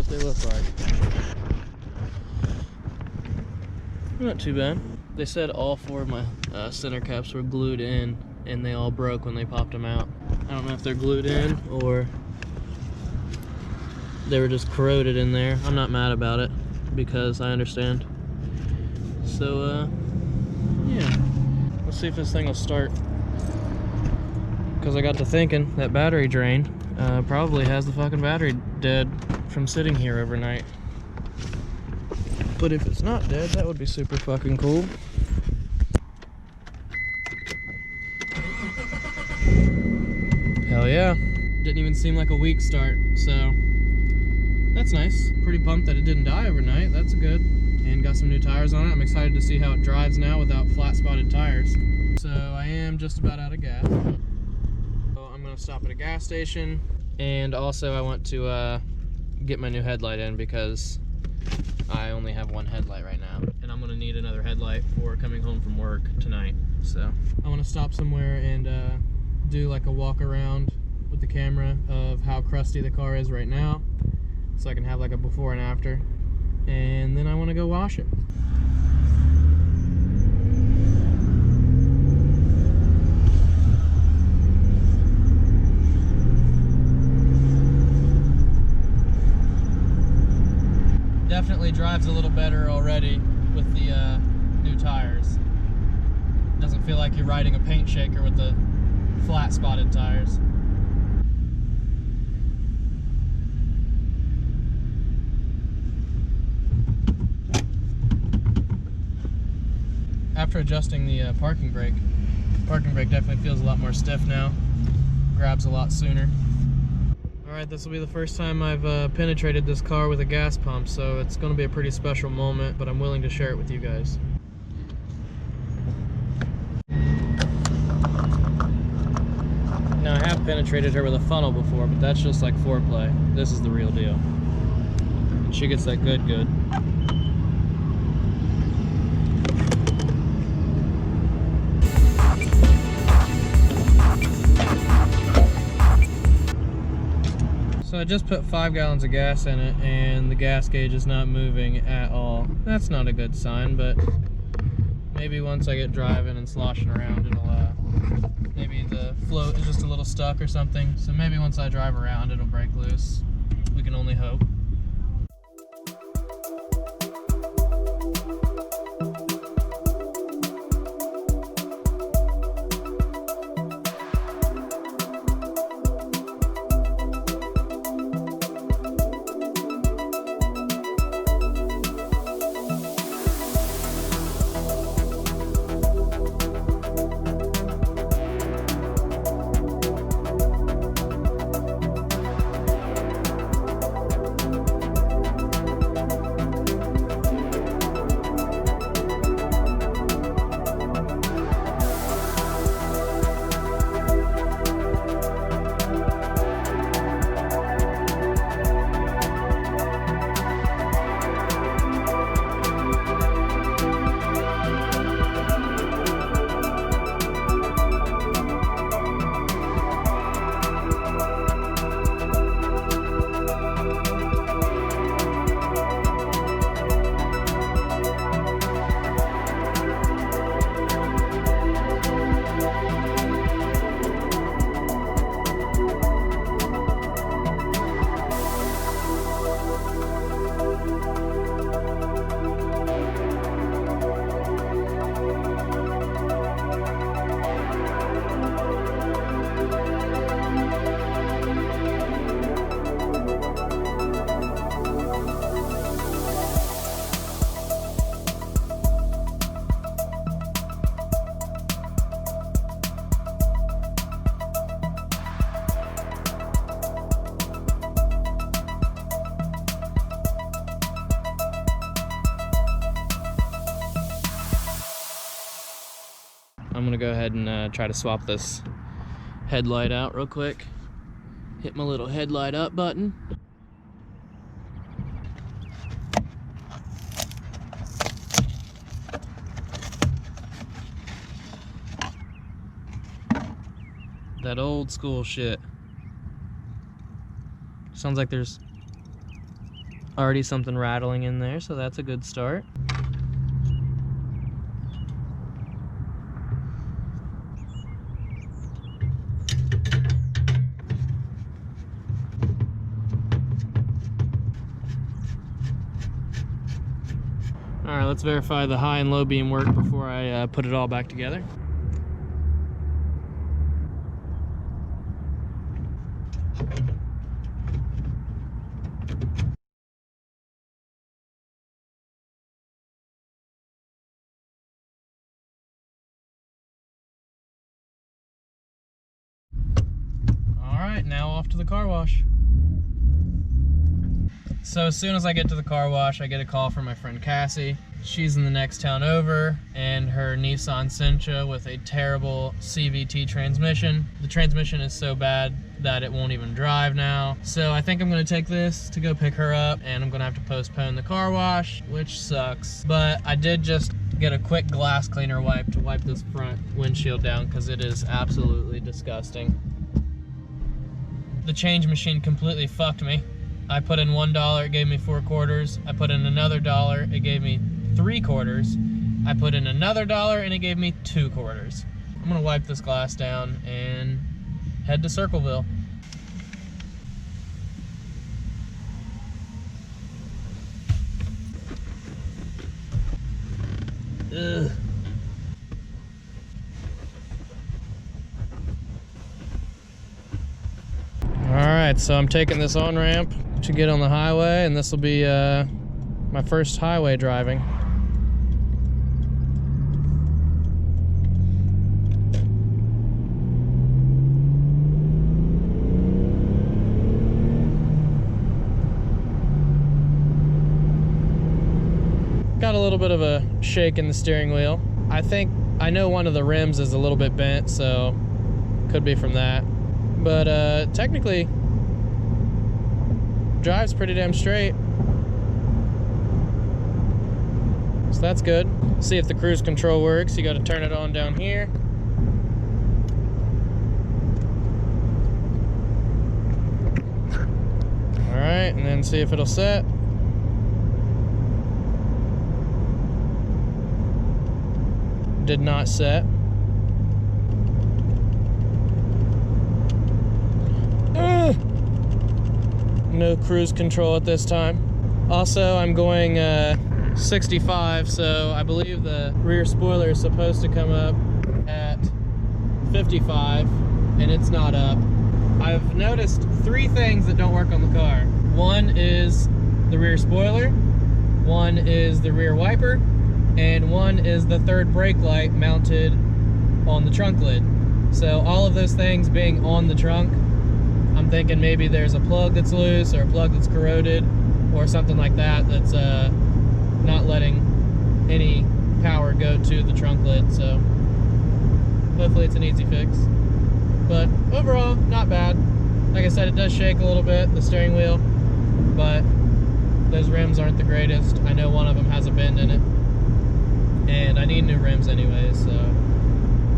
what they look like. Not too bad. They said all 4 of my center caps were glued in and they all broke when they popped them out. I don't know if they're glued in or they were just corroded in there. I'm not mad about it because I understand. So yeah, let's see if this thing will start. Because I got to thinking that battery drain probably has the fucking battery dead from sitting here overnight. But if it's not dead, that would be super fucking cool. Hell yeah. Didn't even seem like a weak start, so that's nice. Pretty pumped that it didn't die overnight. That's good. And got some new tires on it. I'm excited to see how it drives now without flat spotted tires. So I am just about out of gas. So I'm gonna stop at a gas station. And also I want to get my new headlight in because I only have one headlight right now. And I'm gonna need another headlight for coming home from work tonight. So I wanna stop somewhere and do like a walk around with the camera of how crusty the car is right now. So I can have like a before and after. And then I wanna go wash it. Definitely drives a little better already with the new tires. Doesn't feel like you're riding a paint shaker with the flat spotted tires. After adjusting the parking brake definitely feels a lot more stiff now. Grabs a lot sooner. Alright, this will be the first time I've penetrated this car with a gas pump, so it's going to be a pretty special moment, but I'm willing to share it with you guys. Now, I have penetrated her with a funnel before, but that's just like foreplay. This is the real deal. And she gets that good. So I just put 5 gallons of gas in it and the gas gauge is not moving at all. That's not a good sign, but maybe once I get driving and sloshing around, it'll, maybe the float is just a little stuck or something. So maybe once I drive around, it'll break loose. We can only hope. I'm gonna go ahead and try to swap this headlight out real quick. Hit my little headlight up button. That old school shit. Sounds like there's Already something rattling in there, so that's a good start. All right, let's verify the high and low beam work before I put it all back together. All right, now off to the car wash. So as soon as I get to the car wash, I get a call from my friend Cassie. She's in the next town over, and her Nissan Sentra with a terrible CVT transmission. The transmission is so bad that it won't even drive now. So I think I'm gonna take this to go pick her up, and I'm gonna have to postpone the car wash, which sucks. But I did just get a quick glass cleaner wipe to wipe this front windshield down because it is absolutely disgusting. The change machine completely fucked me. I put in $1, it gave me 4 quarters. I put in another $1, it gave me 3 quarters. I put in another $1 and it gave me 2 quarters. I'm gonna wipe this glass down and head to Circleville. Ugh. Alright, so I'm taking this on-ramp to get on the highway, and this will be my first highway driving. Got a little bit of a shake in the steering wheel. I know one of the rims is a little bit bent, so could be from that. But technically, drives pretty damn straight. So that's good. See if the cruise control works. You got to turn it on down here. All right, and then see if it'll set. Did not set. No cruise control at this time. Also, I'm going 65, so I believe the rear spoiler is supposed to come up at 55, and it's not up. I've noticed 3 things that don't work on the car. One is the rear spoiler, one is the rear wiper, and one is the third brake light mounted on the trunk lid. So all of those things being on the trunk, I'm thinking maybe there's a plug that's loose or a plug that's corroded or something like that that's not letting any power go to the trunk lid. So hopefully it's an easy fix. But overall, not bad. Like I said, it does shake a little bit, the steering wheel, but those rims aren't the greatest. I know one of them has a bend in it, and I need new rims anyways, so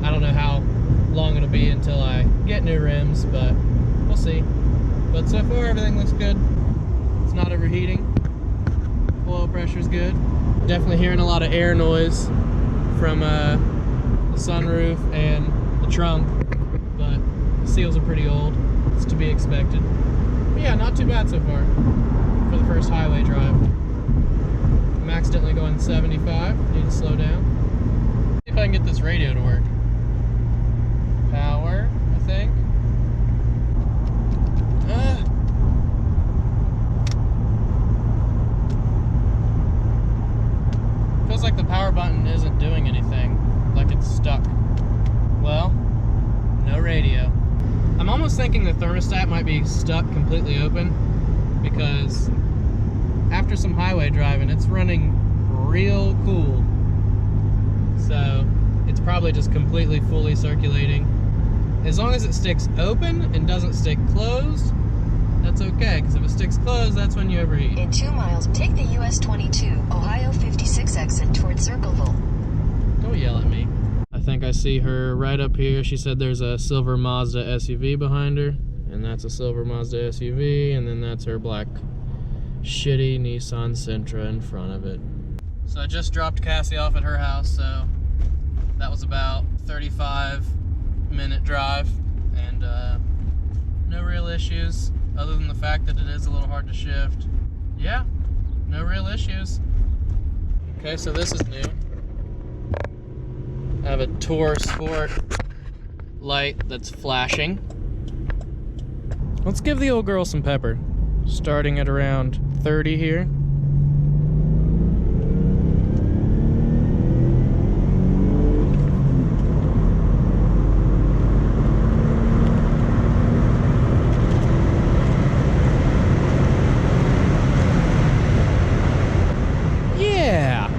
I don't know how long it'll be until I get new rims, but we'll see. But so far everything looks good. It's not overheating. Oil pressure's good. Definitely hearing a lot of air noise from the sunroof and the trunk, but the seals are pretty old. It's to be expected. But yeah, not too bad so far for the first highway drive. I'm accidentally going 75. Need to slow down. See if I can get this radio to work. Power, I think. Feels like the power button isn't doing anything, like it's stuck. Well, no radio. I'm almost thinking the thermostat might be stuck completely open, because after some highway driving, it's running real cool. So it's probably just completely fully circulating. As long as it sticks open and doesn't stick closed, that's okay, because if it sticks closed, that's when you overheat. In 2 miles, take the US 22, Ohio 56 exit toward Circleville. Don't yell at me. I think I see her right up here. She said there's a silver Mazda SUV behind her, and that's a silver Mazda SUV, and then that's her black shitty Nissan Sentra in front of it. So I just dropped Cassie off at her house, so that was about 35-minute drive, and no real issues other than the fact that it is a little hard to shift. Yeah, no real issues. Okay, so this is new. I have a Tour Sport light that's flashing. Let's give the old girl some pepper. Starting at around 30 here. Yeah!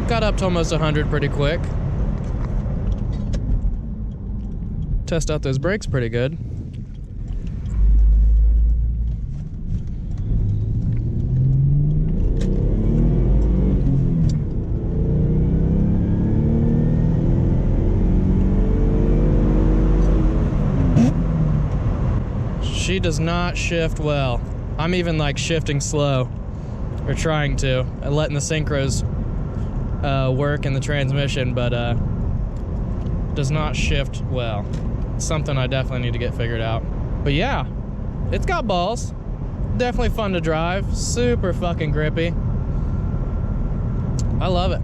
Got up to almost 100 pretty quick. Test out those brakes pretty good. She does not shift well. I'm even like shifting slow, or trying to, letting the synchros work in the transmission, but does not shift well. It's something I definitely need to get figured out. But yeah, it's got balls. Definitely fun to drive. Super fucking grippy. I love it.